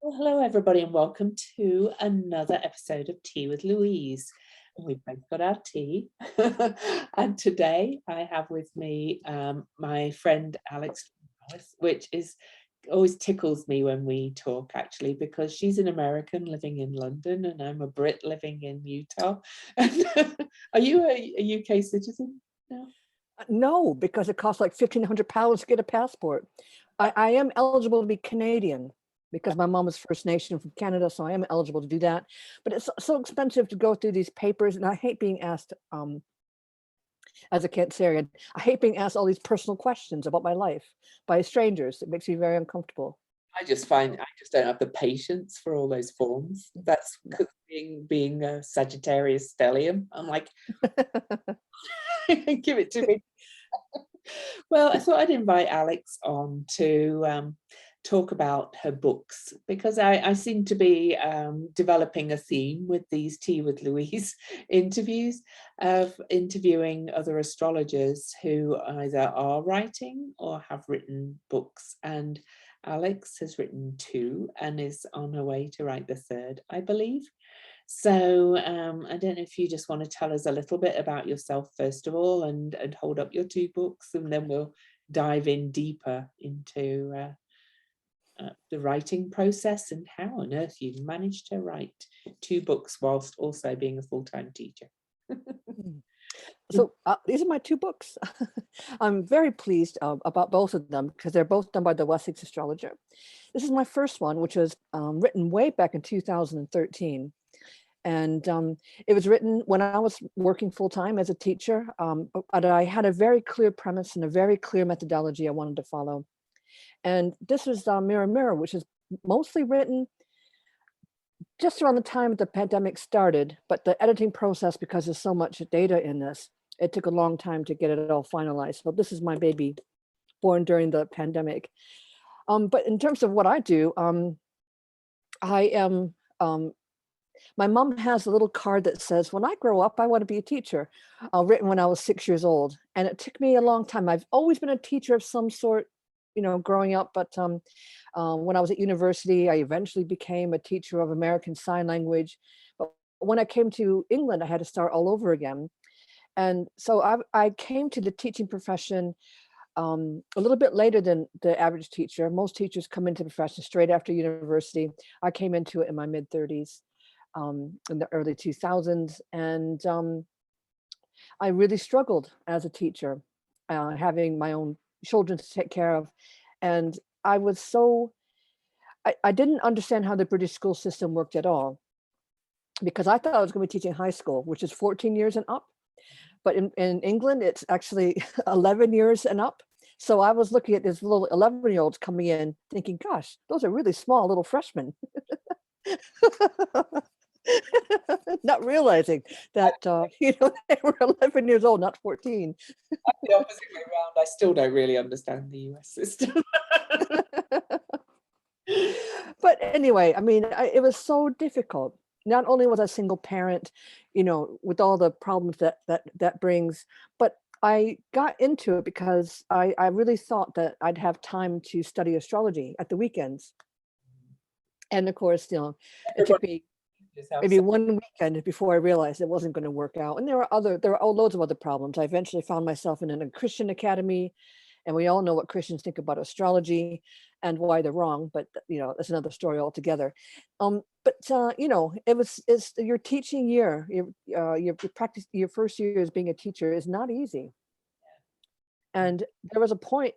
Well, hello, everybody, and welcome to another episode of Tea with Louise. And we've both got our tea. And today I have with me my friend Alex, which is always tickles me when we talk, actually, because she's an American living in London and I'm a Brit living in Utah. Are you a UK citizen now? No, because it costs like £1,500 to get a passport. I am eligible to be Canadian because my mom is First Nation from Canada, so I am eligible to do that. But it's so expensive to go through these papers, and I hate being asked, as a Cancerian, I hate being asked all these personal questions about my life by strangers. It makes me very uncomfortable. I just don't have the patience for all those forms. That's 'cause being a Sagittarius stellium. I'm like, give it to me. Well, I thought I'd invite Alex on to talk about her books because I seem to be developing a theme with these Tea with Louise interviews of interviewing other astrologers who either are writing or have written books. And Alex has written two and is on her way to write the third, I believe. So I don't know if you just want to tell us a little bit about yourself first of all, and hold up your two books, and then we'll dive in deeper into the writing process and how on earth you've managed to write two books whilst also being a full-time teacher. So these are my two books. I'm very pleased about both of them because they're both done by the Wessex Astrologer. This is my first one, which was written way back in 2013. And it was written when I was working full-time as a teacher, but I had a very clear premise and a very clear methodology I wanted to follow. And this was Mirror Mirror, which is mostly written just around the time the pandemic started, but the editing process, because there's so much data in this, it took a long time to get it all finalized. So this is my baby born during the pandemic. But in terms of what I do, I am my mom has a little card that says, "When I grow up, I want to be a teacher," written when I was 6 years old. And it took me a long time. I've always been a teacher of some sort, growing up. But when I was at university, I eventually became a teacher of American Sign Language. But when I came to England, I had to start all over again. And so I came to the teaching profession a little bit later than the average teacher. Most teachers come into the profession straight after university. I came into it in my mid-30s. In the early 2000s, and I really struggled as a teacher, having my own children to take care of, and I didn't understand how the British school system worked at all, because I thought I was going to be teaching high school, which is 14 years and up, but in England it's actually 11 years and up. So I was looking at these little 11-year-olds coming in, thinking, "Gosh, those are really small little freshmen." Not realizing that they were 11 years old, not 14. I'm the opposite way around. I still don't really understand the US system. But anyway, I mean, it was so difficult. Not only was I a single parent, with all the problems that brings, but I got into it because I really thought that I'd have time to study astrology at the weekends. And of course, it took me maybe one weekend before I realized it wasn't going to work out. And there were loads of other problems. I eventually found myself in a Christian academy, and we all know what Christians think about astrology and why they're wrong. But that's another story altogether. It's your teaching year. Your practice, your first year as being a teacher is not easy. And there was a point,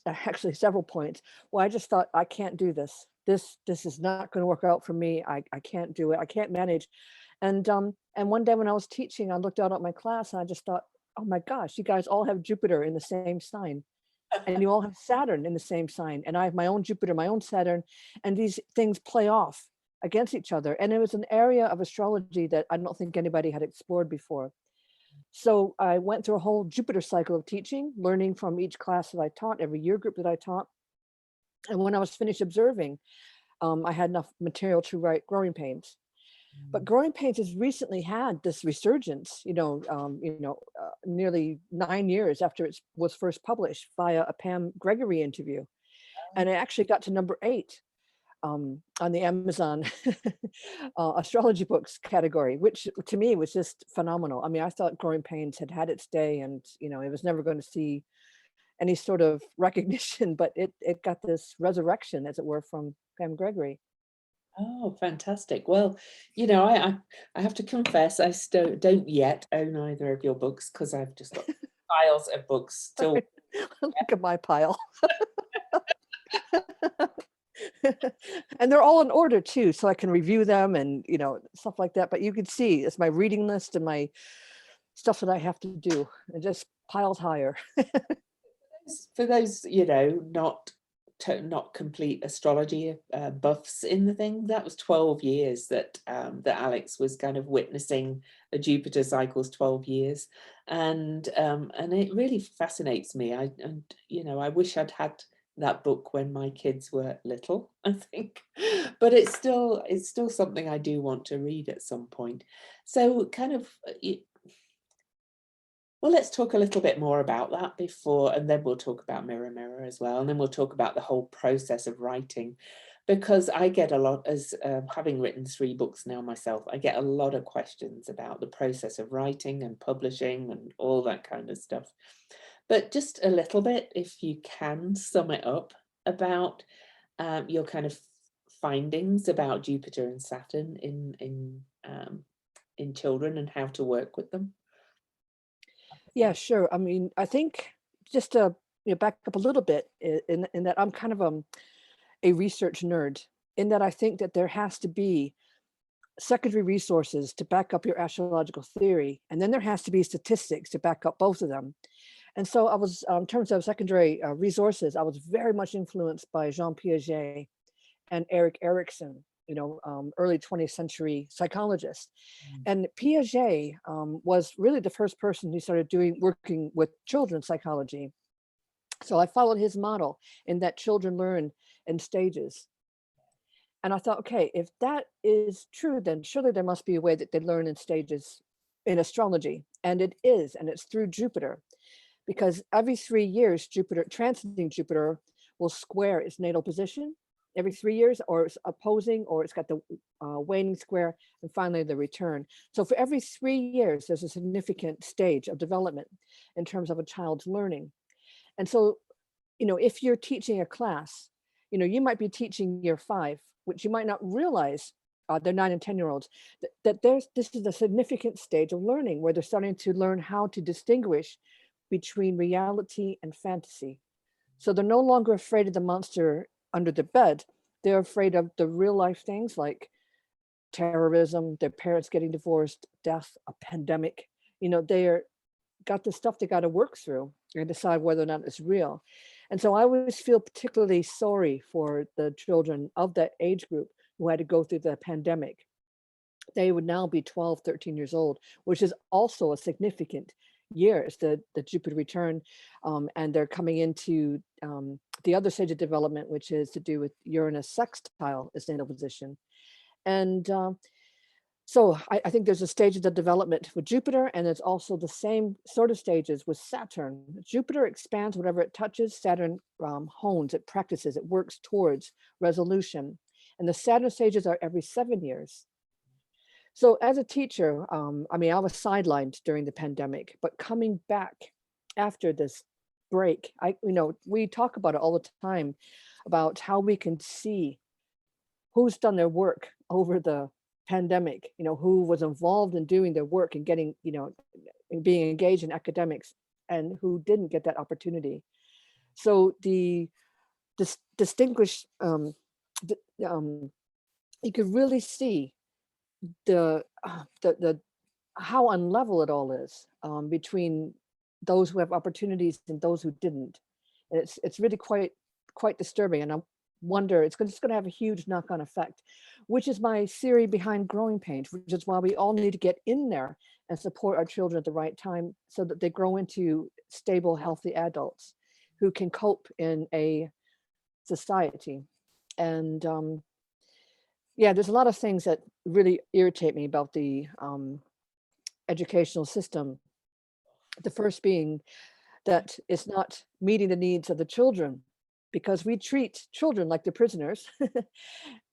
actually several points, where I just thought, I can't do this. This is not going to work out for me. I can't do it. I can't manage. And one day when I was teaching, I looked out at my class and I just thought, oh my gosh, you guys all have Jupiter in the same sign, and you all have Saturn in the same sign, and I have my own Jupiter, my own Saturn, and these things play off against each other. And it was an area of astrology that I don't think anybody had explored before. So I went through a whole Jupiter cycle of teaching, learning from each class that I taught, every year group that I taught. And when I was finished observing, I had enough material to write Growing Pains. But Growing Pains has recently had this resurgence, nearly 9 years after it was first published via a Pam Gregory interview. And it actually got to number 8 on the Amazon astrology books category, which to me was just phenomenal. I mean, I thought Growing Pains had had its day, and it was never going to see any sort of recognition, but it got this resurrection, as it were, from Pam Gregory. Oh, fantastic. Well, I have to confess, I still don't yet own either of your books because I've just got piles of books still. Look at my pile. And they're all in order too, so I can review them and stuff like that. But you can see it's my reading list and my stuff that I have to do, and just piles higher. For those, not complete astrology buffs in the thing, that was 12 years that that Alex was kind of witnessing a Jupiter cycle's 12 years, and it really fascinates me. I wish I'd had that book when my kids were little, I think, but it's still something I do want to read at some point. So kind of well, let's talk a little bit more about that before, and then we'll talk about Mirror Mirror as well, and then we'll talk about the whole process of writing, because I get a lot, as having written 3 books now myself, I get a lot of questions about the process of writing and publishing and all that kind of stuff. But just a little bit, if you can sum it up, about your kind of findings about Jupiter and Saturn in children and how to work with them. Yeah, sure. I mean, I think just to back up a little bit in that I'm kind of a research nerd, in that I think that there has to be secondary resources to back up your astrological theory, and then there has to be statistics to back up both of them. And so I was, in terms of secondary resources, I was very much influenced by Jean Piaget and Erik Erikson, early 20th century psychologists. And Piaget was really the first person who started working with children's psychology. So I followed his model in that children learn in stages. And I thought, okay, if that is true, then surely there must be a way that they learn in stages in astrology. And it is, and it's through Jupiter, because every 3 years, Jupiter, transiting Jupiter, will square its natal position every 3 years, or it's opposing, or it's got the waning square, and finally the return. So for every 3 years, there's a significant stage of development in terms of a child's learning. And so, if you're teaching a class, you might be teaching year 5, which you might not realize, they're 9 and 10-year-olds, that this is a significant stage of learning where they're starting to learn how to distinguish between reality and fantasy. So they're no longer afraid of the monster under the bed. They're afraid of the real life things like terrorism, their parents getting divorced, death, a pandemic. They're got the stuff they got to work through and decide whether or not it's real. And so I always feel particularly sorry for the children of that age group who had to go through the pandemic. They would now be 12, 13 years old, which is also a significant year. It's the Jupiter return, and they're coming into the other stage of development, which is to do with Uranus sextile its natal position. And so I think there's a stage of the development with Jupiter, and there's also the same sort of stages with Saturn. Jupiter expands whatever it touches. Saturn hones, it practices, it works towards resolution. And the Saturn stages are every 7 years. So as a teacher, I mean, I was sidelined during the pandemic, but coming back after this break, we talk about it all the time, about how we can see who's done their work over the pandemic, who was involved in doing their work and getting, being engaged in academics, and who didn't get that opportunity. So the distinguished, you could really see the how unlevel it all is, between those who have opportunities and those who didn't. And it's really quite disturbing. And I wonder, it's just going to have a huge knock-on effect, which is my theory behind Growing Pains, which is why we all need to get in there and support our children at the right time so that they grow into stable, healthy adults who can cope in a society. And yeah, there's a lot of things that really irritate me about the educational system. The first being that it's not meeting the needs of the children. because we treat children like they're prisoners.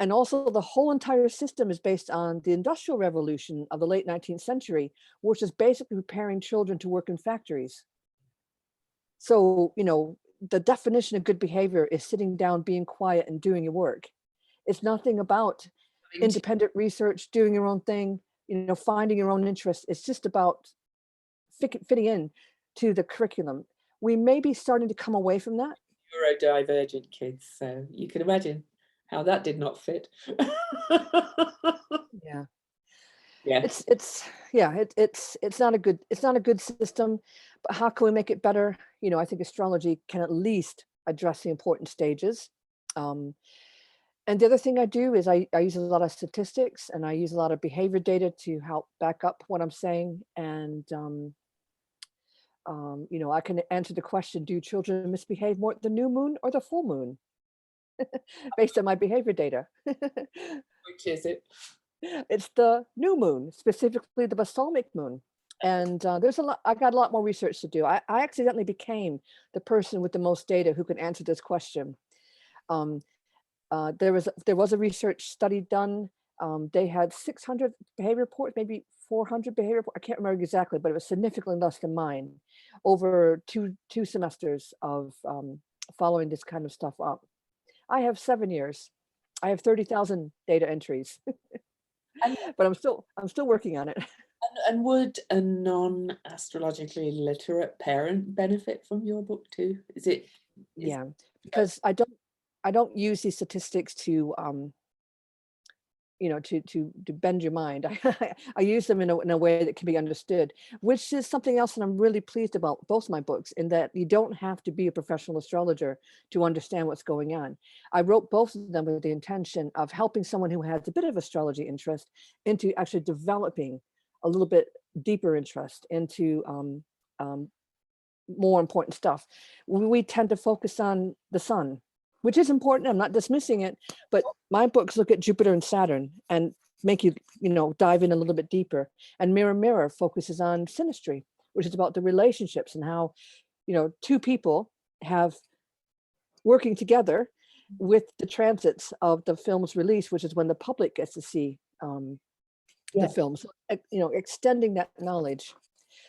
And also the whole entire system is based on the Industrial Revolution of the late 19th century, which is basically preparing children to work in factories. So, the definition of good behavior is sitting down, being quiet, and doing your work. It's nothing about independent research, doing your own thing, finding your own interests. It's just about fitting in to the curriculum. We may be starting to come away from that. Neurodivergent kids, so you can imagine how that did not fit. Yeah. Yeah. It's not a good system, but how can we make it better? I think astrology can at least address the important stages. And the other thing I do is I use a lot of statistics, and I use a lot of behavior data to help back up what I'm saying. And I can answer the question: do children misbehave more at the new moon or the full moon? Based on my behavior data. Which is it? It's the new moon, specifically the balsamic moon. And there's a lot, I got a lot more research to do. I accidentally became the person with the most data who could answer this question. There was a research study done. They had 600 behavior reports, maybe 400 behavior reports. I can't remember exactly, but it was significantly less than mine over two semesters of following this kind of stuff up. I have 7 years. I have 30,000 data entries. But I'm still working on it. And would a non-astrologically literate parent benefit from your book too? Yeah, because I don't use these statistics to to bend your mind. I use them in a way that can be understood, which is something else that I'm really pleased about both my books, in that you don't have to be a professional astrologer to understand what's going on. I wrote both of them with the intention of helping someone who has a bit of astrology interest into actually developing a little bit deeper interest into more important stuff. We tend to focus on the sun, which is important. I'm not dismissing it, but my books look at Jupiter and Saturn and make you, dive in a little bit deeper. And Mirror Mirror focuses on synastry, which is about the relationships and how, two people have working together with the transits of the film's release, which is when the public gets to see the film. So, extending that knowledge.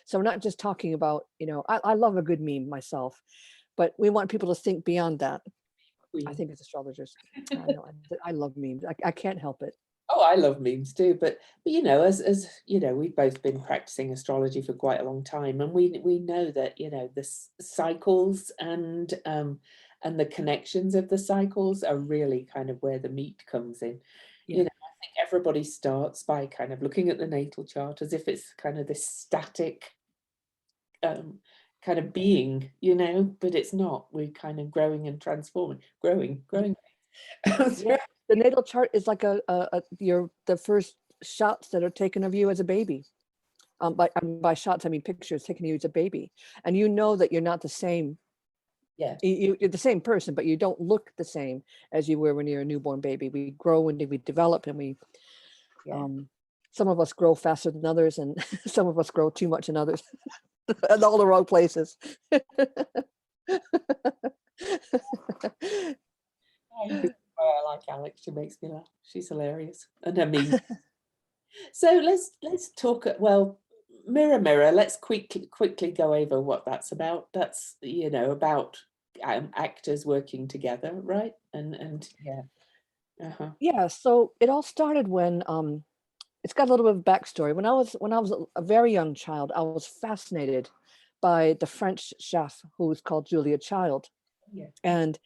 So we're not just talking about, I love a good meme myself, but we want people to think beyond that. I think as astrologers, I love memes. I can't help it. Oh, I love memes too. But as we've both been practicing astrology for quite a long time, and we know that the cycles and the connections of the cycles are really kind of where the meat comes in. I think everybody starts by kind of looking at the natal chart as if it's kind of this static kind of being, but it's not. We're kind of growing and transforming, growing. Yeah. The natal chart is like the first shots that are taken of you as a baby. By shots, I mean pictures taken of you as a baby, and that you're not the same. Yeah, you're the same person, but you don't look the same as you were when you're a newborn baby. We grow and we develop, and we some of us grow faster than others, and some of us grow too much in others. In all the wrong places. I like Alex. She makes me laugh. She's hilarious, and I mean. So let's talk. Well, Mirror Mirror. Let's quickly go over what that's about. That's about actors working together, right? And yeah. Yeah. So it all started when it's got a little bit of backstory. When I was a very young child, I was fascinated by the French chef who was called Julia Child. Yeah. And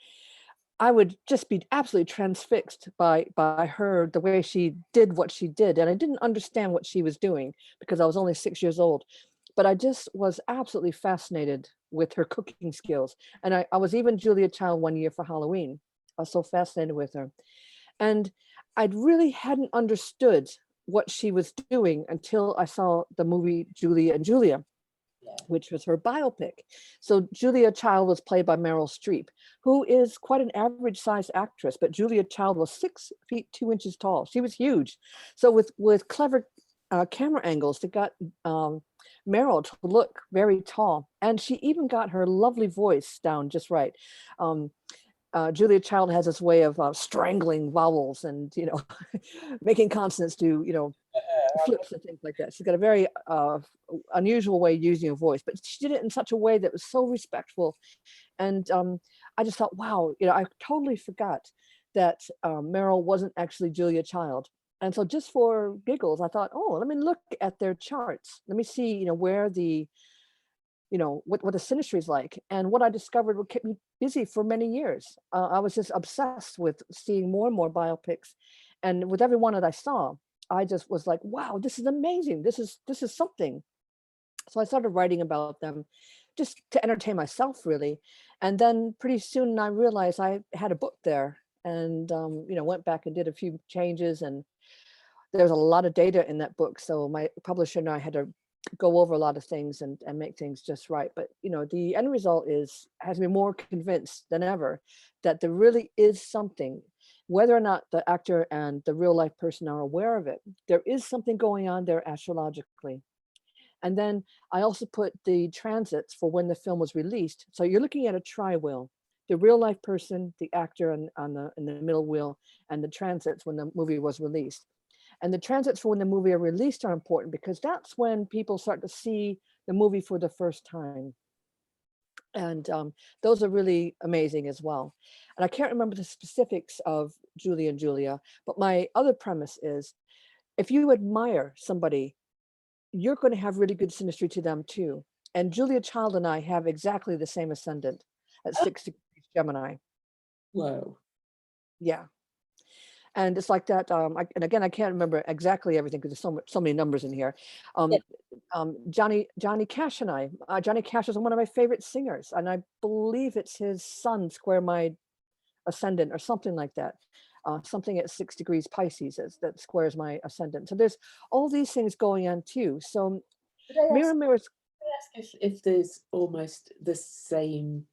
I would just be absolutely transfixed by her, the way she did what she did. And I didn't understand what she was doing because I was only 6 years old. But I just was absolutely fascinated with her cooking skills. And I was even Julia Child one year for Halloween. I was so fascinated with her. And I really hadn't understood what she was doing until I saw the movie Julia and Julia, which was her biopic. So Julia Child was played by Meryl Streep, who is quite an average sized actress, but Julia Child was 6 feet 2 inches tall. She was huge. So with clever camera angles, they got Meryl to look very tall. And she even got her lovely voice down just right. Julia Child has this way of strangling vowels and, making consonants do, flips and things like that. She's got a very unusual way of using her voice, but she did it in such a way that was so respectful. And I just thought, wow, I totally forgot that Meryl wasn't actually Julia Child. And so just for giggles, I thought, oh, let me look at their charts. Let me see, where the, what the synastry is like. And what I discovered would keep me busy for many years. I was just obsessed with seeing more and more biopics. And with every one that I saw, I just was like, wow, this is amazing. This is something. So I started writing about them just to entertain myself, really. And then pretty soon I realized I had a book there, and went back and did a few changes, and there's a lot of data in that book. So my publisher and I had to go over a lot of things and make things just right. But the end result has me more convinced than ever that there really is something, whether or not the actor and the real life person are aware of it. There is something going on there astrologically. And then I also put the transits for when the film was released. So you're looking at a tri-wheel, the real life person, the actor in the middle wheel, and the transits when the movie was released. And the transits for when the movie are released are important because that's when people start to see the movie for the first time. And those are really amazing as well. And I can't remember the specifics of Julie and Julia, but my other premise is if you admire somebody, you're going to have really good synastry to them too. And Julia Child and I have exactly the same ascendant at 6 degrees Gemini. Whoa. Yeah. And it's like that. And again, I can't remember exactly everything because there's so many numbers in here. Yeah. Johnny Cash and I, Johnny Cash is one of my favorite singers, and I believe it's his son square my ascendant or something like that. Something at 6 degrees Pisces that squares my ascendant. So there's all these things going on too. So mirror mirrors. If there's almost the same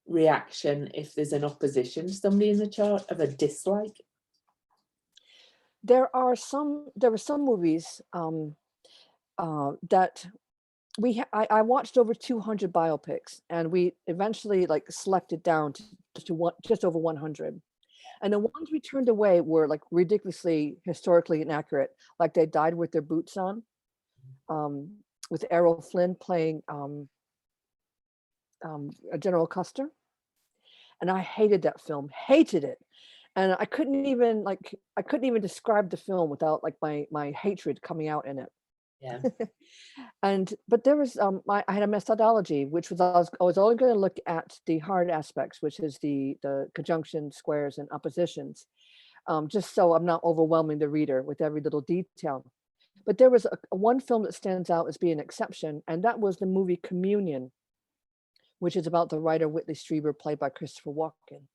reaction if there's an opposition to somebody in the chart of a dislike? There were some movies that I watched over 200 biopics, and we eventually like selected down to just over 100. And the ones we turned away were like ridiculously historically inaccurate, like they died with their boots on, with Errol Flynn playing General Custer. And I hated that film, hated it. And I couldn't even describe the film without like my hatred coming out in it. Yeah. But there was I had a methodology, which was I was only going to look at the hard aspects, which is the conjunctions, squares, and oppositions, just so I'm not overwhelming the reader with every little detail. But there was one film that stands out as being an exception, and that was the movie Communion, which is about the writer Whitley Strieber, played by Christopher Walken.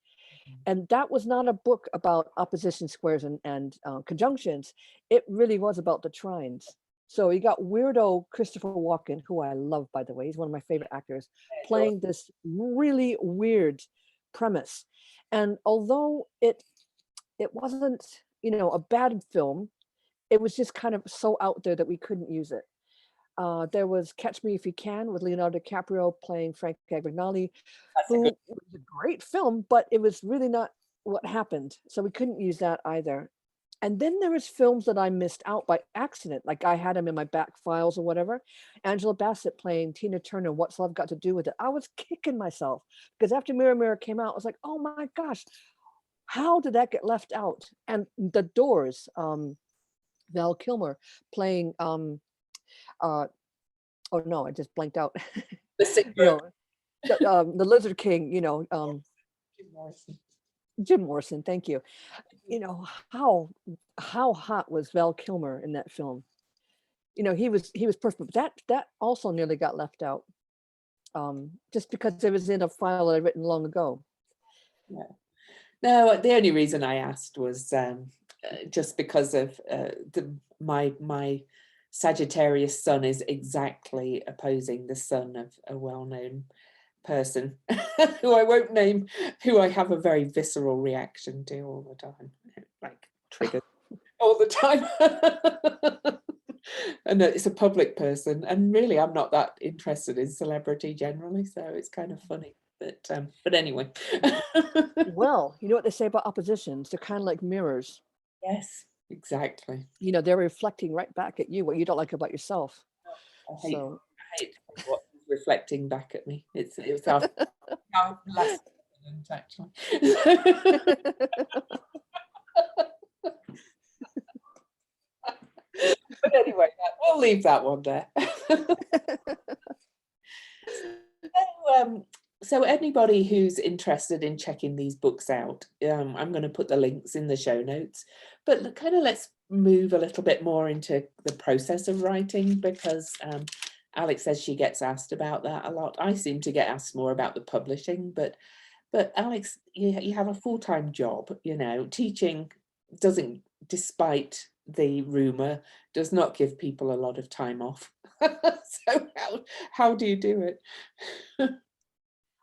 And that was not a book about opposition squares and conjunctions. It really was about the trines. So you got weirdo Christopher Walken, who I love, by the way. He's one of my favorite actors, playing this really weird premise. And although it wasn't, a bad film, it was just kind of so out there that we couldn't use it. There was Catch Me If You Can with Leonardo DiCaprio playing Frank Abagnale, who was a great film, but it was really not what happened. So we couldn't use that either. And then there was films that I missed out by accident, like I had them in my back files or whatever. Angela Bassett playing Tina Turner, What's Love Got to Do with It? I was kicking myself because after Mirror Mirror came out, I was like, oh my gosh, how did that get left out? And The Doors, Val Kilmer playing oh no, I just blanked out. The The Lizard King, Jim Morrison. Jim Morrison, thank you. How hot was Val Kilmer in that film? He was perfect. But that also nearly got left out, just because it was in a file that I'd written long ago. Yeah. No, the only reason I asked was just because of my Sagittarius sun is exactly opposing the sun of a well-known person who I won't name, who I have a very visceral reaction to all the time, like triggered all the time. And it's a public person, and really I'm not that interested in celebrity generally, so it's kind of funny. But anyway. Well, you know what they say about oppositions? They're kind of like mirrors. Yes, exactly. You know, they're reflecting right back at you what you don't like about yourself. I hate So I hate what is reflecting back at me. It's our last actually. But anyway, we'll leave that one there. So anybody who's interested in checking these books out, I'm going to put the links in the show notes. But kind of let's move a little bit more into the process of writing, because Alex says she gets asked about that a lot. I seem to get asked more about the publishing, but Alex, you have a full-time job, teaching doesn't, despite the rumor, does not give people a lot of time off. So how do you do it?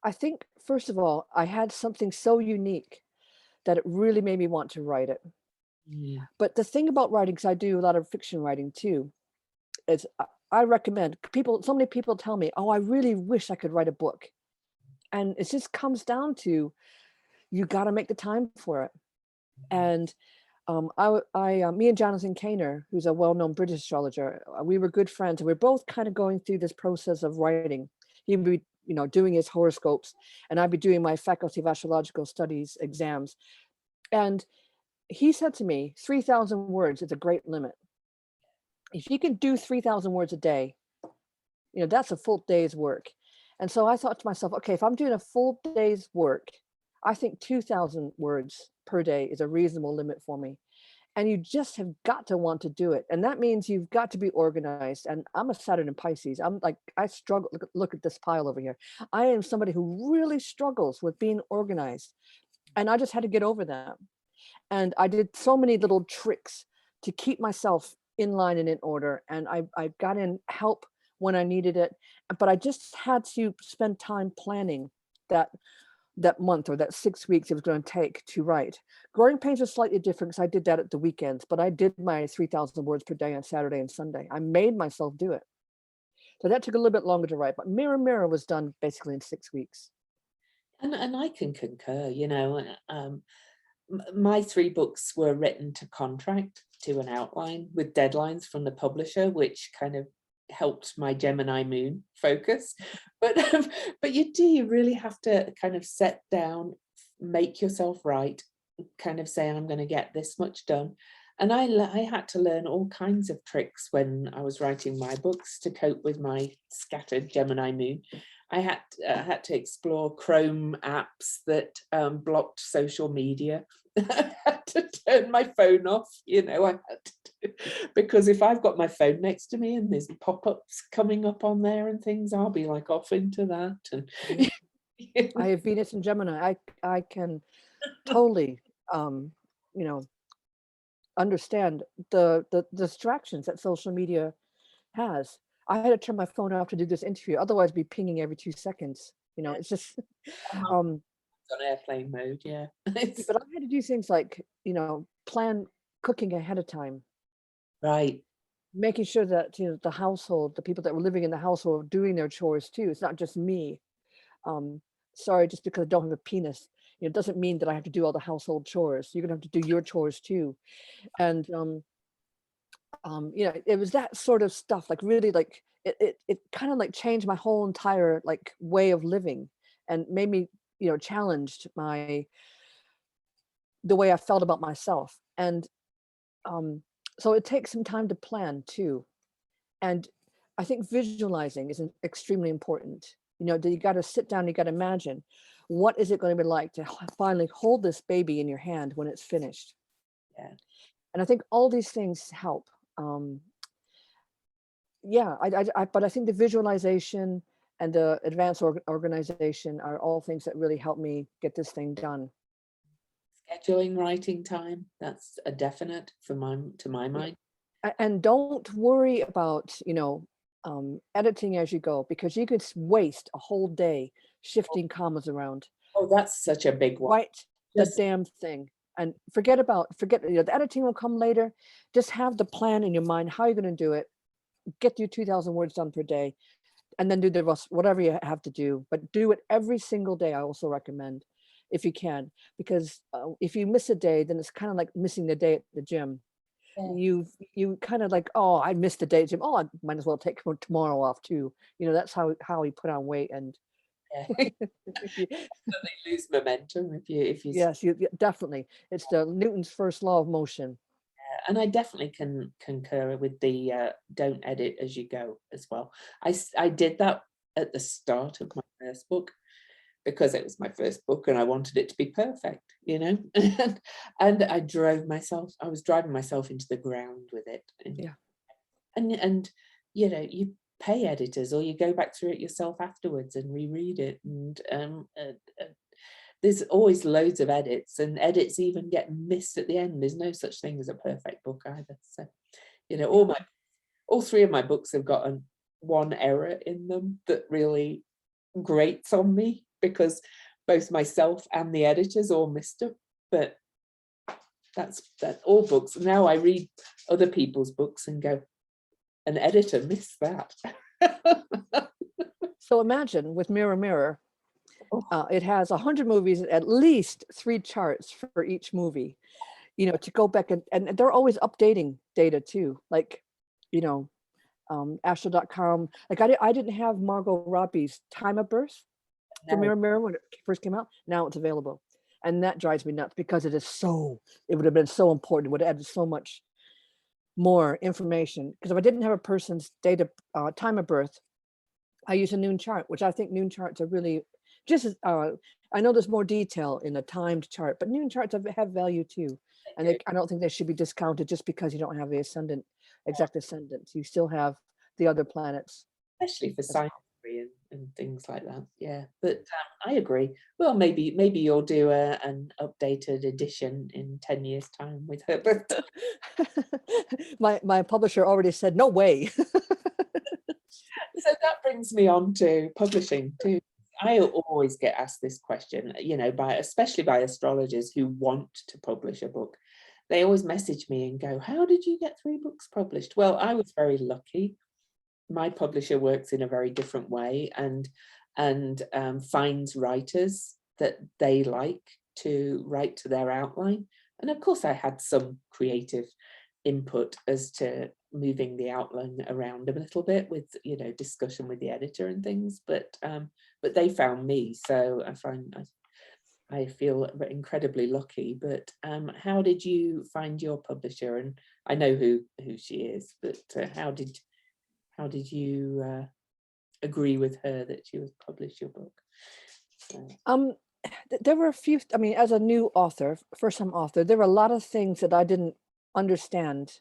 I think, first of all, I had something so unique that it really made me want to write it. But the thing about writing, because I do a lot of fiction writing too, is I recommend people, so many people tell me, oh, I really wish I could write a book. And it just comes down to, you got to make the time for it. And me and Jonathan Kaner, who's a well-known British astrologer, we were good friends. And we're both kind of going through this process of writing. He'd be, doing his horoscopes, and I'd be doing my Faculty of Astrological Studies exams. And he said to me, 3,000 words is a great limit. If you can do 3,000 words a day, that's a full day's work. And so I thought to myself, okay, if I'm doing a full day's work, I think 2,000 words per day is a reasonable limit for me. And you just have got to want to do it. And that means you've got to be organized. And I'm a Saturn in Pisces. I'm like, I struggle. Look at this pile over here. I am somebody who really struggles with being organized. And I just had to get over that. And I did so many little tricks to keep myself in line and in order. And I got in help when I needed it. But I just had to spend time planning that month or that 6 weeks it was going to take to write. Growing Pains was slightly different because I did that at the weekends, but I did my 3,000 words per day on Saturday and Sunday. I made myself do it. So that took a little bit longer to write, but Mirror Mirror was done basically in 6 weeks. And I can concur, my 3 books were written to contract, to an outline with deadlines from the publisher, which kind of helped my Gemini moon focus. But you really have to kind of set down, make yourself write, kind of say, I'm going to get this much done. And I had to learn all kinds of tricks when I was writing my books to cope with my scattered Gemini moon. I had to explore Chrome apps that blocked social media. I had to turn my phone off, I had to because if I've got my phone next to me and there's pop-ups coming up on there and things, I'll be like off into that. And I have Venus and Gemini. I can totally, understand the distractions that social media has. I had to turn my phone off to do this interview. Otherwise, it'd be pinging every 2 seconds. It's just, on airplane mode, yeah. but I had to do things like, plan cooking ahead of time. Right. Making sure that, the household, the people that were living in the household were doing their chores too. It's not just me. Sorry, just because I don't have a penis, it doesn't mean that I have to do all the household chores. You're gonna have to do your chores too. And it was that sort of stuff, like really like it kind of like changed my whole entire like way of living and made me, challenged the way I felt about myself. And so it takes some time to plan too. And I think visualizing is extremely important. That you got to sit down, you got to imagine what is it going to be like to finally hold this baby in your hand when it's finished. Yeah. And I think all these things help. But I think the visualization and the advanced organization are all things that really help me get this thing done. Scheduling writing time, that's a definite to my mind. And don't worry about, editing as you go, because you could waste a whole day shifting commas around. Oh, that's such a big one. Write the damn thing and forget, the editing will come later. Just have the plan in your mind, how you're going to do it. Get your 2,000 words done per day. and then do the rest, whatever you have to do, but do it every single day. I also recommend, if you can, because if you miss a day, then it's kind of like missing the day at the gym. Yeah. You kind of like, oh, I missed the day at the gym. Oh, I might as well take tomorrow off too. That's how we put on weight. And Yeah. They lose momentum if you yes, definitely. It's the Newton's first law of motion. and I definitely can concur with the don't edit as you go as well. I did that at the start of my first book because it was my first book and I wanted it to be perfect, and I was driving myself into the ground with it. Yeah. And you pay editors or you go back through it yourself afterwards and reread it, and there's always loads of edits, and edits even get missed at the end. There's no such thing as a perfect book either. So, all three of my books have got one error in them that really grates on me, because both myself and the editors all missed it. But that's all books. Now I read other people's books and go, an editor missed that. So imagine with Mirror Mirror, Oh, it has 100 movies, at least 3 charts for each movie, to go back and they're always updating data too. Like, Astro.com. Like I didn't have Margot Robbie's time of birth for no. Mirror Mirror when it first came out. Now it's available. And that drives me nuts because it would have been so important. It would have added so much more information. Because if I didn't have a person's data, time of birth, I use a noon chart, which I think noon charts are really just as, I know there's more detail in a timed chart, but noon charts have value too. And I don't think they should be discounted just because you don't have the exact ascendant. You still have the other planets. Especially for science and things like that. Yeah, but I agree. Well, maybe you'll do an updated edition in 10 years' time with her. But my publisher already said no way. so that brings me on to publishing too. I always get asked this question, especially by astrologers who want to publish a book. They always message me and go, "How did you get 3 books published?" Well, I was very lucky. My publisher works in a very different way and finds writers that they like to write to their outline. And of course, I had some creative input as to moving the outline around a little bit with discussion with the editor and things. But they found me, so I feel incredibly lucky. But how did you find your publisher? And I know who she is, but how did you agree with her that she would publish your book? There were a few, I mean, as a new author, first-time author, there were a lot of things that I didn't understand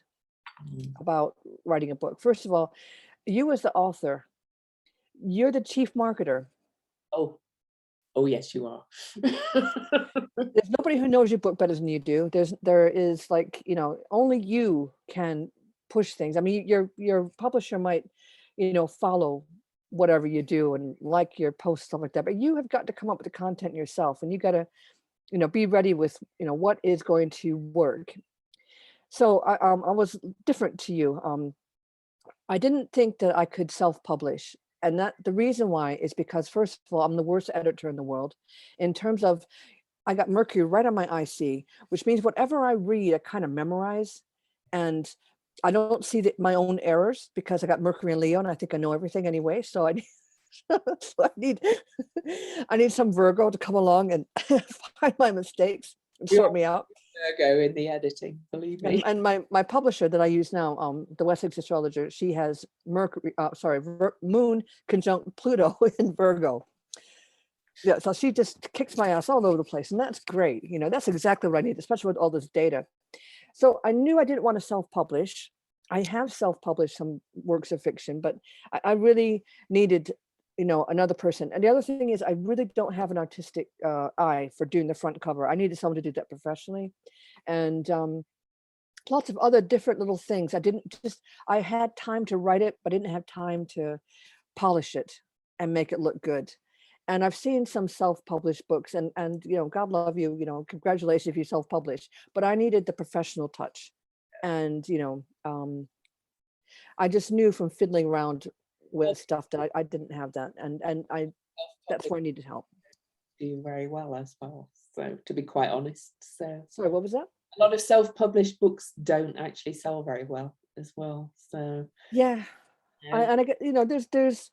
about writing a book. First of all, you as the author, you're the chief marketer. Oh yes, you are. There's nobody who knows your book better than you do. There is like, only you can push things. I mean, your publisher might, follow whatever you do and like your posts, stuff like that, but you have got to come up with the content yourself, and you got to, be ready with, what is going to work. So I was different to you. I didn't think that I could self-publish. And that the reason why is because, first of all, I'm the worst editor in the world in terms of, I got Mercury right on my IC, which means whatever I read, I kind of memorize, and I don't see my own errors because I got Mercury and Leo, and I think I know everything anyway. So I need I need some Virgo to come along and find my mistakes and sort me out. Virgo in the editing, believe me. And my publisher that I use now, the Wessex Astrologer, she has Moon conjunct Pluto in Virgo. Yeah, so she just kicks my ass all over the place, and that's great. That's exactly what I need, especially with all this data. So I knew I didn't want to self-publish. I have self-published some works of fiction, but I really needed, another person. And the other thing is, I really don't have an artistic eye for doing the front cover. I needed someone to do that professionally, and lots of other different little things. I had time to write it, but I didn't have time to polish it and make it look good. And I've seen some self-published books, and God love you, congratulations if you self-publish, but I needed the professional touch. And I just knew from fiddling around with stuff that I didn't have that, and that's where I needed help. Do very well as well. So to be quite honest, so Sorry, what was that? a lot of self-published books don't actually sell very well as well. So Yeah, yeah, I get, there's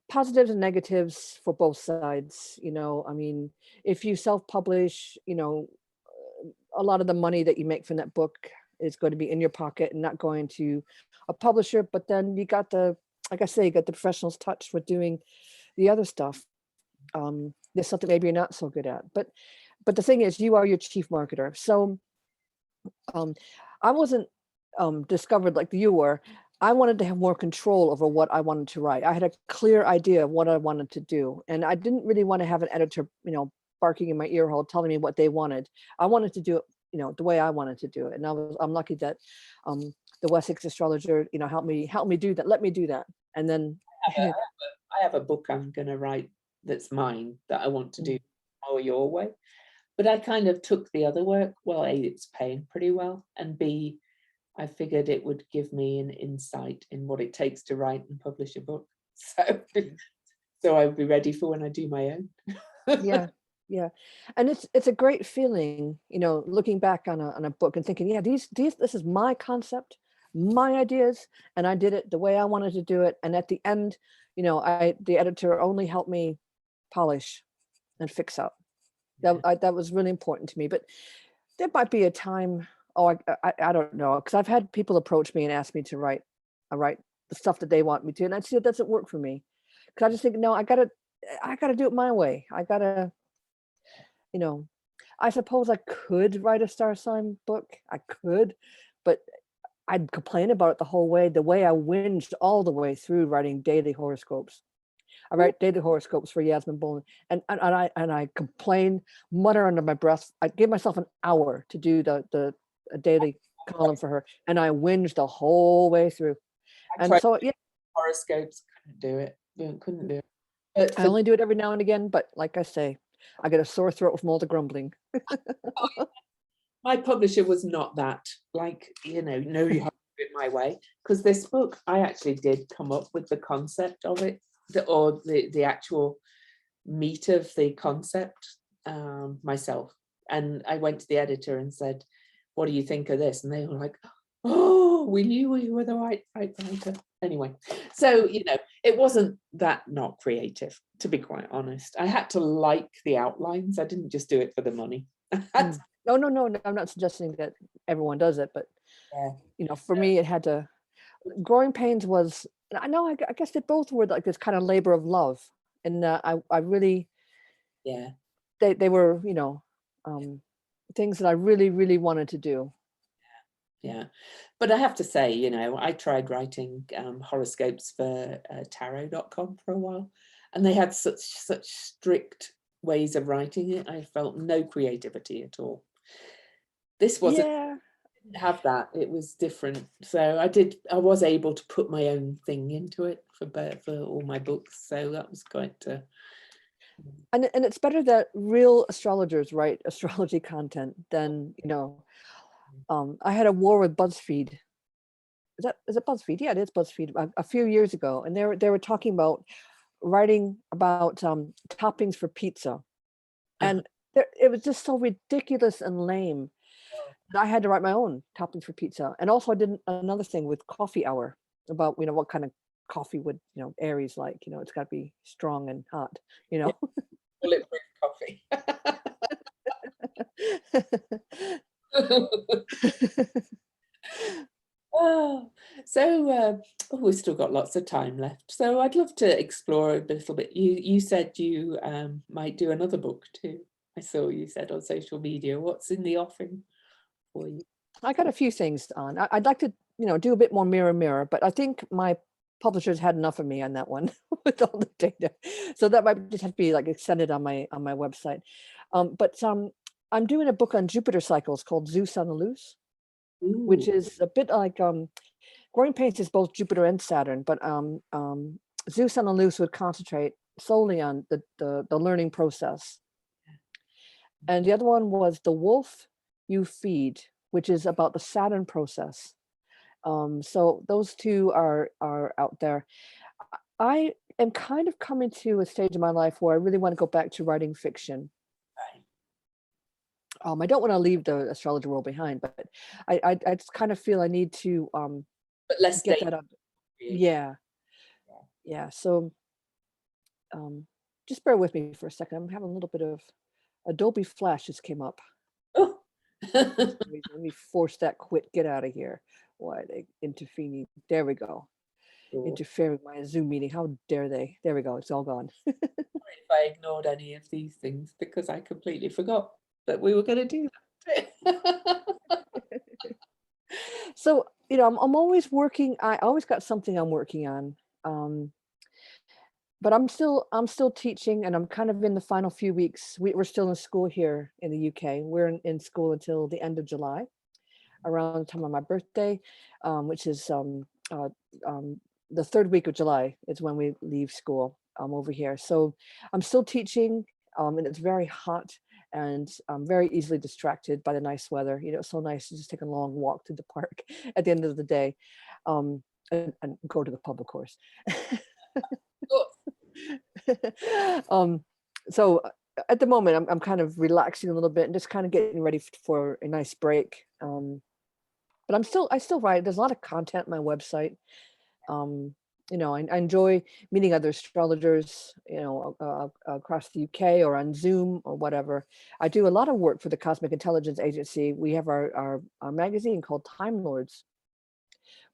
positives and negatives for both sides. I mean, if you self-publish, a lot of the money that you make from that book is going to be in your pocket and not going to a publisher. But then you got like I say, you got the professional's touch with doing the other stuff. There's something maybe you're not so good at. But the thing is, you are your chief marketer. So I wasn't discovered like you were. I wanted to have more control over what I wanted to write. I had a clear idea of what I wanted to do, and I didn't really want to have an editor, barking in my ear hole, telling me what they wanted. I wanted to do it, the way I wanted to do it. And I'm lucky that the Wessex Astrologer, helped me do that. Let me do that. And then I have a book I'm going to write that's mine that I want to do more your way. But I kind of took the other work. Well, A, it's paying pretty well, and B, I figured it would give me an insight in what it takes to write and publish a book. So I would be ready for when I do my own. yeah, yeah. And it's a great feeling, looking back on a book and thinking, yeah, this is my concept, my ideas, and I did it the way I wanted to do it. And at the end, the editor only helped me polish and fix up. That was really important to me. But there might be a time, I don't know, because I've had people approach me and ask me to write the stuff that they want me to, and I see it doesn't work for me, because I just think, no, I gotta do it my way. I gotta, I suppose I could write a star sign book. I could, but I'd complain about it the whole way. The way I whinged all the way through writing daily horoscopes. I write daily horoscopes for Yasmin Boland, and I complain, mutter under my breath. I gave myself an hour to do the daily column for her, and I whinged the whole way through. And so, yeah, horoscopes, couldn't do it. Couldn't do it. But I only do it every now and again. But like I say, I get a sore throat from all the grumbling. my publisher was not that, like, no, you have to do it my way. Because this book, I actually did come up with the concept of it, or the actual meat of the concept myself. And I went to the editor and said, what do you think of this? And they were like, oh, we knew we were the right writer. Anyway, so, it wasn't that not creative, to be quite honest. I had to like the outlines. I didn't just do it for the money. No, I'm not suggesting that everyone does it, but Yeah. for me, it had to. Growing Pains was, I know, I guess they both were like this kind of labor of love, and I really, Yeah. they were, things that I really, really wanted to do. Yeah, but I have to say, I tried writing horoscopes for tarot.com for a while, and they had such strict ways of writing it. I felt no creativity at all. This wasn't, Yeah. didn't have that. It was different. So I was able to put my own thing into it for all my books. So that was quite And it's better that real astrologers write astrology content than, I had a war with BuzzFeed. Is it BuzzFeed? Yeah, it is BuzzFeed. A few years ago, and they were talking about writing about toppings for pizza, and it was just so ridiculous and lame that I had to write my own toppings for pizza. And also, I did another thing with Coffee Hour about what kind of coffee would Aries like. It's got to be strong and hot. bulletproof coffee. Oh, so we've still got lots of time left. So I'd love to explore a little bit. You said you might do another book too. I saw you said on social media. What's in the offing for you? I got a few things on. I'd like to, do a bit more mirror, but I think my publishers had enough of me on that one with all the data. So that might just have to be like extended on my website. But I'm doing a book on Jupiter cycles called Zeus on the Loose, which Ooh, is a bit like Growing Pains is both Jupiter and Saturn, but Zeus on the Loose would concentrate solely on the learning process. And the other one was The Wolf You Feed, which is about the Saturn process. So those two are out there. I am kind of coming to a stage in my life where I really want to go back to writing fiction. Right. I don't want to leave the astrology world behind, but I just kind of feel I need to But less get data that up. creation. Yeah, yeah. So um, just bear with me for a second. I'm having a little bit of Adobe Flash just came up. Oh. For some reason. Let me force that quit. Get out of here. Why they interfering? There we go. Cool. Interfere with my Zoom meeting. How dare they? There we go. It's all gone. If I ignored any of these things because I completely forgot that we were going to do that. So, I'm always working. I always got something I'm working on. Um, but I'm still teaching, and I'm kind of in the final few weeks. We're still in school here in the UK. We're in school until the end of July, around the time of my birthday, which is uh, um, the third week of July is when we leave school over here. So I'm still teaching, and it's very hot, and I'm very easily distracted by the nice weather. It's so nice to just take a long walk through the park at the end of the day, and go to the pub, of course. um, so at the moment, I'm kind of relaxing a little bit and just kind of getting ready for a nice break. But I still write. There's a lot of content on my website. I enjoy meeting other astrologers, across the UK or on Zoom or whatever. I do a lot of work for the Cosmic Intelligence Agency. We have our magazine called Time Lords,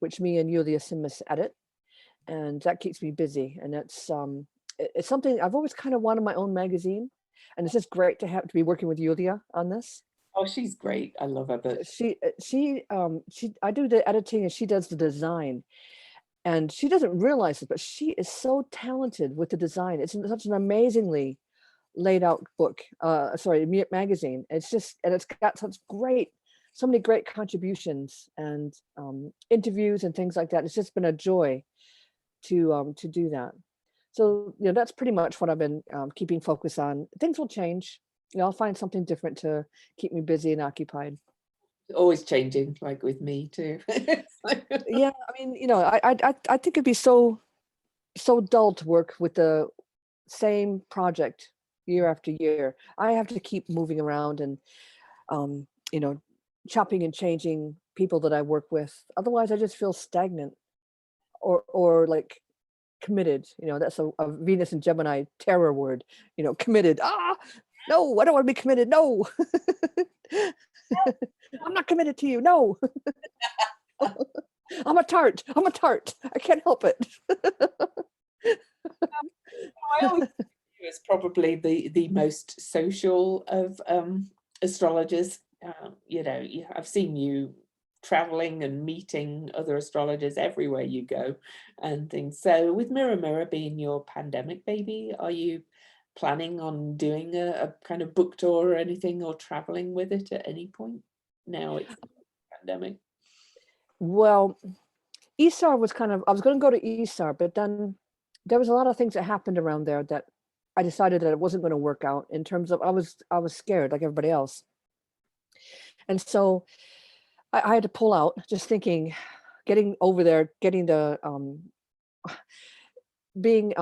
which me and Yulia Simis edit, and that keeps me busy. And it's something I've always kind of wanted my own magazine, and it's just great to be working with Yulia on this. Oh, she's great. I love her, but I do the editing and she does the design, and she doesn't realize it, but she is so talented with the design. It's such an amazingly laid out book, magazine. And it's got so many great contributions and interviews and things like that. It's just been a joy to do that. So that's pretty much what I've been keeping focus on. Things will change. I'll find something different to keep me busy and occupied. always changing, like with me too. Yeah, I mean, I think it'd be so dull to work with the same project year after year. I have to keep moving around and um, you know, chopping and changing people that I work with. Otherwise, I just feel stagnant or like committed. That's a Venus and Gemini terror word. Committed. No, I don't want to be committed. No, I'm not committed to you. No, I'm a tart. I'm a tart. I can't help it. I always think you as probably the most social of astrologers. I've seen you traveling and meeting other astrologers everywhere you go and things. So with Mirror Mirror being your pandemic baby, are you planning on doing a kind of book tour or anything, or traveling with it at any point? Now it's pandemic. Well, ESAR was I was going to go to ESAR, but then there was a lot of things that happened around there that I decided that it wasn't going to work out in terms of I was scared like everybody else. And so I had to pull out, just thinking, getting over there, getting the being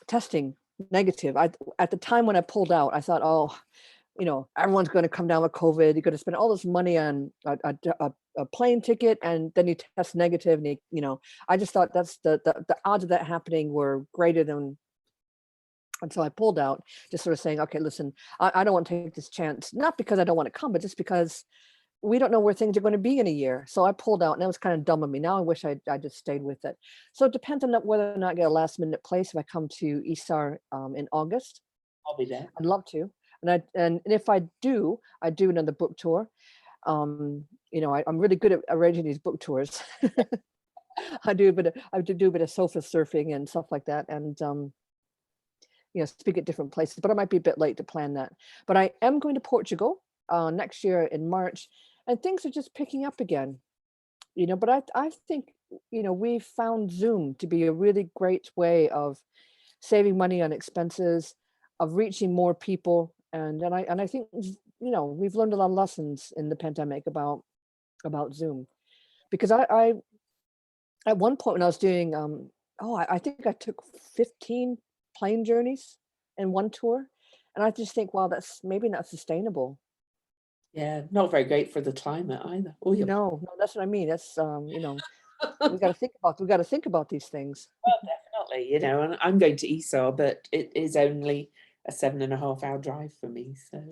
testing negative. At the time when I pulled out, I thought, oh, everyone's going to come down with COVID. You're going to spend all this money on a plane ticket, and then you test negative, and I just thought that's the odds of that happening were greater than. Until I pulled out, just sort of saying, okay, listen, I don't want to take this chance, not because I don't want to come, but just because we don't know where things are going to be in a year. So I pulled out, and that was kind of dumb of me. Now I wish I just stayed with it. So it depends on whether or not I get a last minute place if I come to ESAR in August. I'll be there. I'd love to. And if I do another book tour. I'm really good at arranging these book tours. I do a bit of sofa surfing and stuff like that, and speak at different places. But I might be a bit late to plan that. But I am going to Portugal next year in March, and things are just picking up again. But I think we've found Zoom to be a really great way of saving money on expenses, of reaching more people, and I think we've learned a lot of lessons in the pandemic about Zoom, because I at one point when I was doing oh, I think I took 15 plane journeys in one tour. And I just think, wow, that's maybe not sustainable. Yeah, not very great for the climate either, or your No, no, that's what I mean. That's, we got to think about these things. well, definitely, and I'm going to Esau, but it is only a 7.5 hour drive for me. So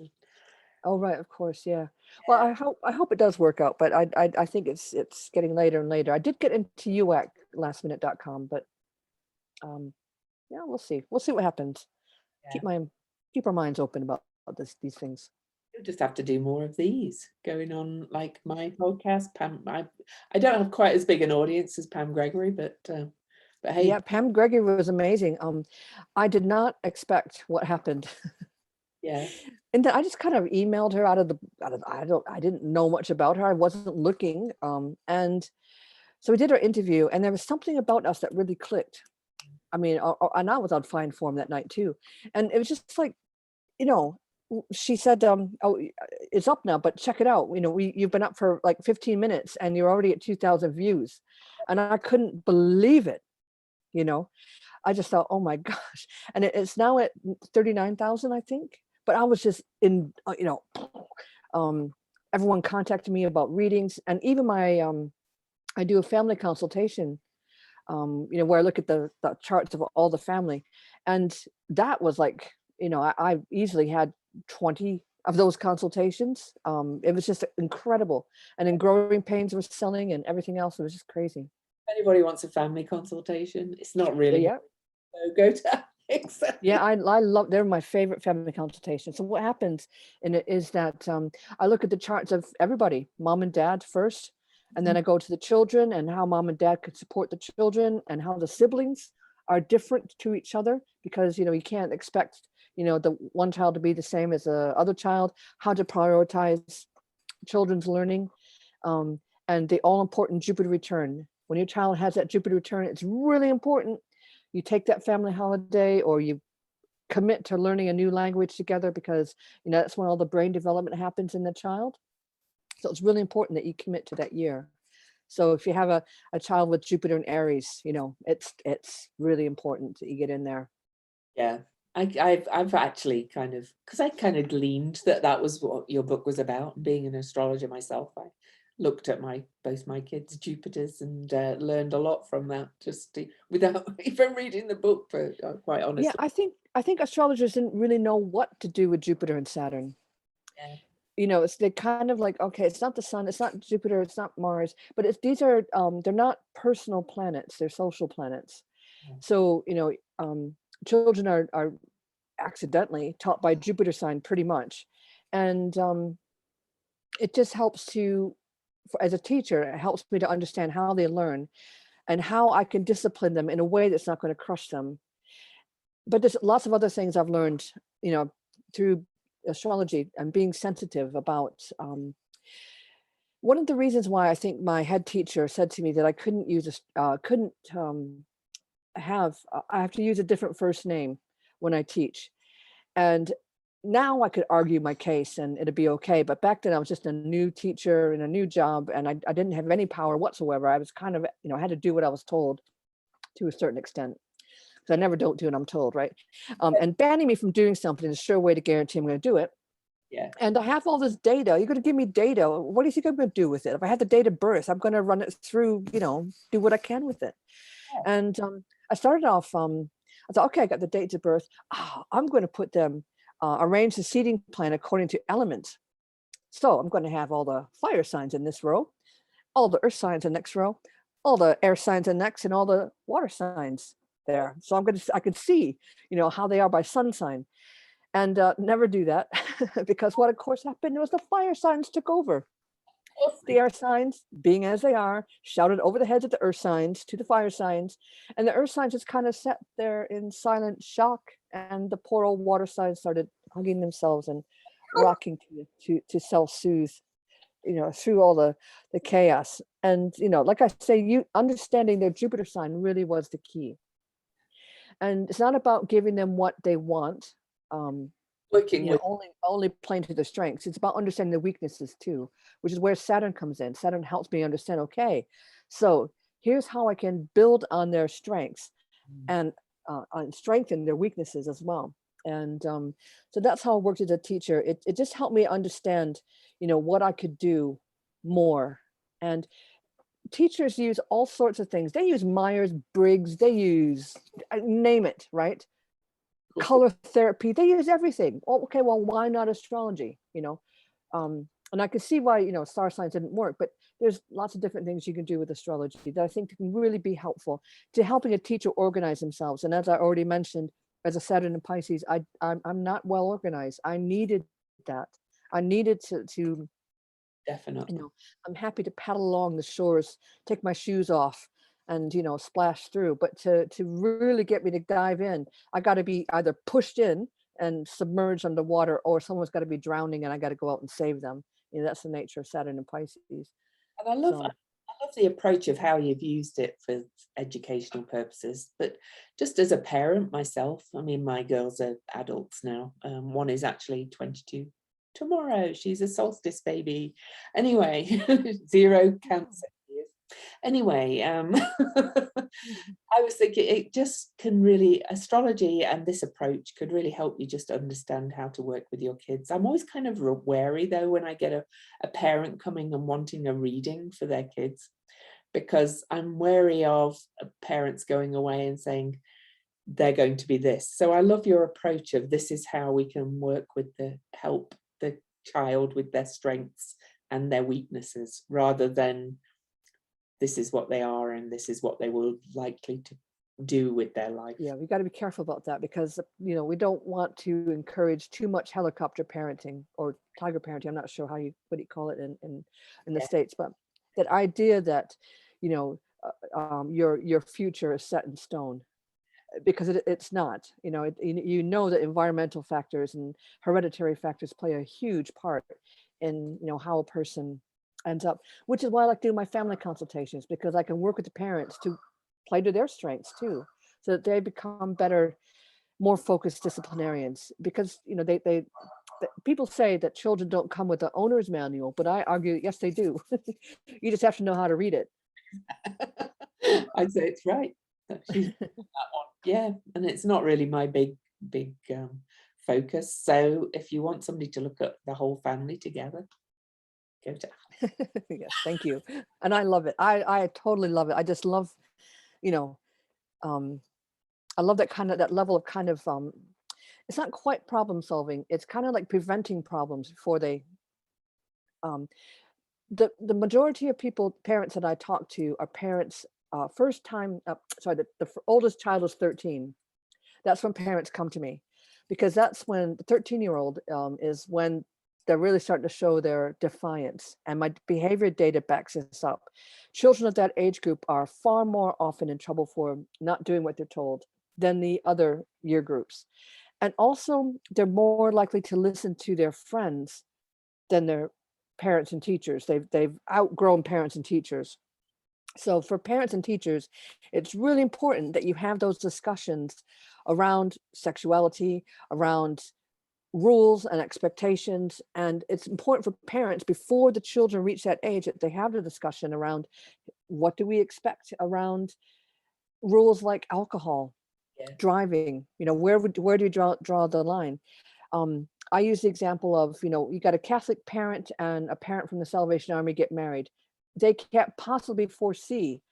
Oh, right, of course, yeah. Well, I hope it does work out, but I think it's getting later and later. I did get into UAC lastminute.com, but um, yeah, we'll see. We'll see what happens. yeah, Keep my keep our minds open about these things. you'll just have to do more of these going on, like my podcast. Pam, I don't have quite as big an audience as Pam Gregory, but hey, Yeah, Pam Gregory was amazing. I did not expect what happened. yeah, And then I just kind of emailed her I didn't know much about her. I wasn't looking. And so we did our interview and there was something about us that really clicked. I mean, and I was on fine form that night too. And it was just like, you know, she said, "Oh, it's up now, but check it out. You've been up for like 15 minutes and you're already at 2,000 views." And I couldn't believe it. You know, I just thought, oh my gosh. And it's now at 39,000, I think. But I was just um, everyone contacted me about readings, and even I do a family consultation, where I look at the charts of all the family. And that was like, I easily had 20 of those consultations. It was just incredible. And then Growing Pains was selling and everything else. It was just crazy. if anybody wants a family consultation, it's not really Yeah. so go to Alex. Yeah, I love, they're my favorite family consultations. So what happens in it is that I look at the charts of everybody, mom and dad first, and then I go to the children and how mom and dad could support the children and how the siblings are different to each other because you can't expect the one child to be the same as the other child, how to prioritize children's learning, and the all important Jupiter return. When your child has that Jupiter return, it's really important you take that family holiday or you commit to learning a new language together because that's when all the brain development happens in the child. So it's really important that you commit to that year. So if you have a child with Jupiter and Aries, it's really important that you get in there. Yeah, I've actually because I kind of gleaned that that was what your book was about. Being an astrologer myself, I looked at both my kids' Jupiters and learned a lot from that without even reading the book. For quite Yeah, honestly, I think astrologers didn't really know what to do with Jupiter and Saturn. yeah, It's they kind of like, okay, it's not the sun, it's not Jupiter, it's not Mars, but these are they're not personal planets, they're social planets. yeah, So children are accidentally taught by Jupiter sign pretty much. And it just helps as a teacher, it helps me to understand how they learn and how I can discipline them in a way that's not going to crush them. But there's lots of other things I've learned, through astrology and being sensitive about. One of the reasons why I think my head teacher said to me that I couldn't I have to use a different first name when I teach. And now I could argue my case and it'd be okay. But back then I was just a new teacher in a new job and I didn't have any power whatsoever. I was kind of, I had to do what I was told to a certain extent. Because I never don't do what I'm told, right? And banning me from doing something is a sure way to guarantee I'm going to do it. yeah. And I have all this data. You're going to give me data. What do you think I'm going to do with it? If I had the date of birth, I'm going to run it through, do what I can with it. And I started off, I thought, okay, I got the dates of birth. I'm going to put them, arrange the seating plan according to elements. So I'm going to have all the fire signs in this row, all the earth signs in the next row, all the air signs in next, and all the water signs there. So I could see, how they are by sun sign. And never do that because what of course happened was the fire signs took over. The air signs, being as they are, shouted over the heads of the earth signs to the fire signs, and the earth signs just kind of sat there in silent shock, and the poor old water signs started hugging themselves and rocking to self-soothe, through all the chaos. And like I say, you understanding their Jupiter sign really was the key. And it's not about giving them what they want. Working with Only playing to their strengths. It's about understanding the weaknesses too, which is where Saturn comes in. Saturn helps me understand, okay, so here's how I can build on their strengths and strengthen their weaknesses as well. And so that's how I worked as a teacher. It just helped me understand, what I could do more. And teachers use all sorts of things. They use Myers-Briggs, they use, name it, right? Color therapy, they use everything. Oh, okay, well, why not astrology? And I could see why, star signs didn't work, but there's lots of different things you can do with astrology that I think can really be helpful to helping a teacher organize themselves. And as I already mentioned, as a Saturn in Pisces, I'm not well organized. I needed that. I needed to Definitely. I'm happy to paddle along the shores, take my shoes off and, splash through. But to really get me to dive in, I got to be either pushed in and submerged underwater, or someone's got to be drowning and I got to go out and save them. That's the nature of Saturn and Pisces. And I love the approach of how you've used it for educational purposes. But just as a parent myself, I mean, my girls are adults now. One is actually 22 tomorrow. She's a solstice baby. Anyway, 0 Cancer years. Anyway, I was thinking it just can really, astrology and this approach could really help you just understand how to work with your kids. I'm always kind of wary though when I get a parent coming and wanting a reading for their kids, because I'm wary of parents going away and saying they're going to be this. So I love your approach of this is how we can work with help the child with their strengths and their weaknesses, rather than this is what they are and this is what they will likely to do with their life. Yeah, we got to be careful about that because, we don't want to encourage too much helicopter parenting or tiger parenting. I'm not sure what do you call it in the States, but that idea that, your future is set in stone, because it's not. That environmental factors and hereditary factors play a huge part in, how a person ends up, which is why I like doing my family consultations, because I can work with the parents to play to their strengths too, so that they become better, more focused disciplinarians. Because people say that children don't come with the owner's manual, but I argue yes they do. You just have to know how to read it. I'd say it's right. She's that one. Yeah, and it's not really my big focus. So if you want somebody to look at the whole family together, go to Yes, thank you. And I love it. I totally love it. I just love, I love that level of kind of it's not quite problem solving. It's kind of like preventing problems before they the majority of parents that I talk to are parents first time the oldest child is 13. That's when parents come to me, because that's when the 13-year-old is when they're really starting to show their defiance, and my behavior data backs this up. Children of that age group are far more often in trouble for not doing what they're told than the other year groups. And also they're more likely to listen to their friends than their parents and teachers. They've outgrown parents and teachers. So for parents and teachers, it's really important that you have those discussions around sexuality, around rules and expectations. And it's important for parents, before the children reach that age, that they have the discussion around what do we expect around rules like alcohol, driving, where do you draw the line? I use the example of, you got a Catholic parent and a parent from the Salvation Army get married. They can't possibly foresee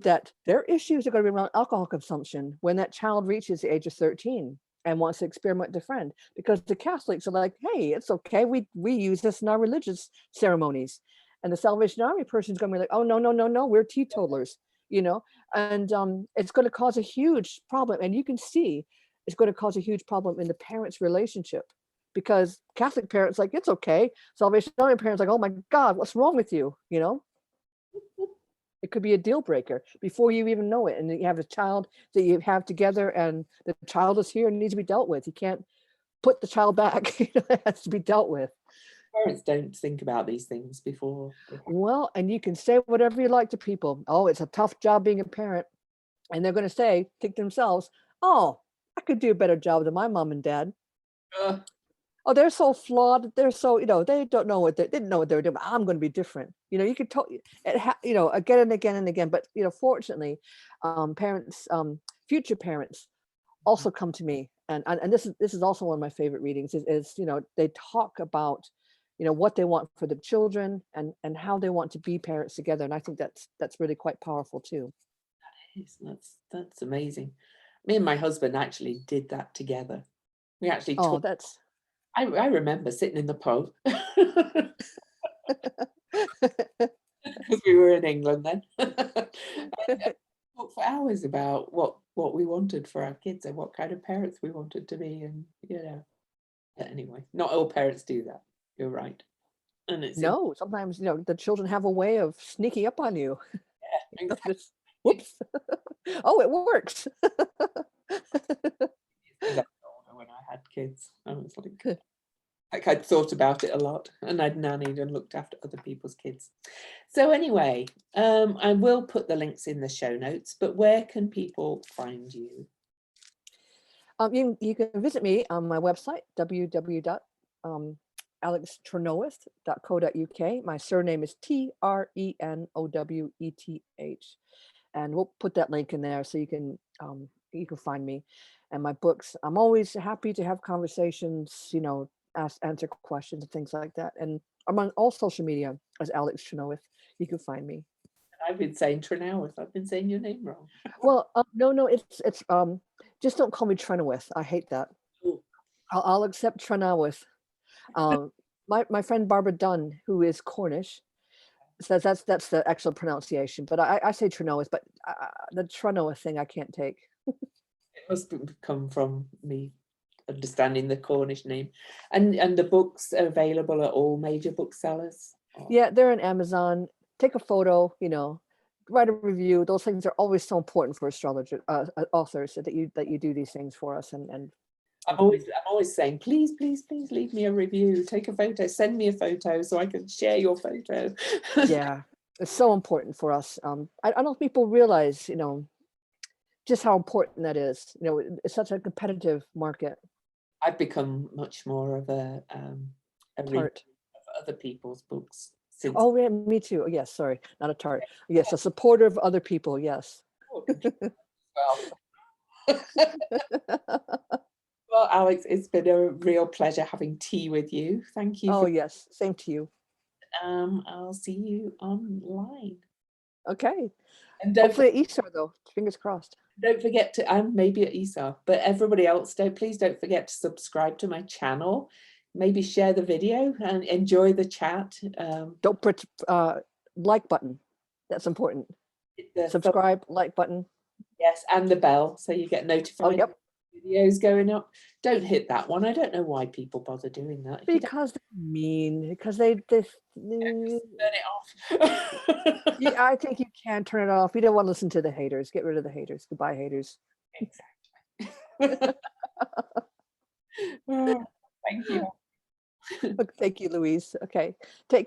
that their issues are going to be around alcohol consumption when that child reaches the age of 13 and wants to experiment with a friend, because the Catholics are like, hey, it's okay. We use this in our religious ceremonies. And the Salvation Army person is going to be like, oh, no, we're teetotalers, and it's going to cause a huge problem. And you can see it's going to cause a huge problem in the parents' relationship, because Catholic parents like, it's okay. Salvation Army parents like, oh my God, what's wrong with you? It could be a deal breaker before you even know it. And you have a child that you have together, and the child is here and needs to be dealt with. You can't put the child back. It has to be dealt with. Parents don't think about these things before. Well, and you can say whatever you like to people. Oh, it's a tough job being a parent. And they're going to think to themselves, oh, I could do a better job than my mom and dad. Oh, they're so flawed. They're so, they don't know they didn't know what they were doing. But I'm going to be different. You could tell, again and again and again. But, fortunately, parents future parents also come to me, and this is also one of my favorite readings. Is they talk about what they want for the children and how they want to be parents together, and I think that's really quite powerful too. That's amazing. Me and my husband actually did that together. We actually Oh, talked. that's I remember sitting in the pub because we were in England then. And talked for hours about what we wanted for our kids and what kind of parents we wanted to be, and But anyway, not all parents do that. You're right, and it's no. Sometimes the children have a way of sneaking up on you. exactly Just whoops. Oh, it works. because I was older when I had kids. I was like I'd thought about it a lot, and I'd nannied and looked after other people's kids. So anyway, I will put the links in the show notes, but where can people find you? You can visit me on my website, www.alextrenoweth.co.uk. My surname is Trenoweth, and we'll put that link in there so you can find me and my books. I'm always happy to have conversations, answer questions and things like that. And I'm on all social media as Alex Trenoweth. You can find me. I've been saying Trenoweth. I've been saying your name wrong. Well, no, it's just don't call me Trenoweth. I hate that. Oh, I'll accept Trenoweth. Um, my friend Barbara Dunn, who is Cornish, says that's the actual pronunciation, but I say Trenoweth, but the Trenoweth thing I can't take. it must come from me understanding the Cornish name, and the books are available at all major booksellers. Yeah, they're on Amazon. Take a photo, write a review. Those things are always so important for astrologer authors, that you do these things for us. And I'm always saying, please, please, please leave me a review. Take a photo. Send me a photo so I can share your photo. yeah, it's so important for us. I don't know if people realize, just how important that is. It's such a competitive market. I've become much more of a reader Tart. of other people's books since. Oh, yeah, me too. Yes, sorry, not a tart. Yes, a supporter of other people. Yes. Well, well, Alex, it's been a real pleasure having tea with you. Thank you Oh, for. yes. Same to you. I'll see you online. Okay. And Hopefully at Easter, though. Fingers crossed. don't forget to, maybe at ESA, but everybody else, please don't forget to subscribe to my channel. Maybe share the video and enjoy the chat. Don't put like button. That's important. Subscribe, like button. Yes, and the bell so you get Oh, notified. yep. Videos going up. Don't hit that one. I don't know why people bother doing that. If you don't, Because they're mean. Because they just turn it off. yeah, I think you can turn it off. You don't want to listen to the haters. Get rid of the haters. Goodbye, haters. Exactly. Oh, thank you. Thank you, Louise. Okay. Take care.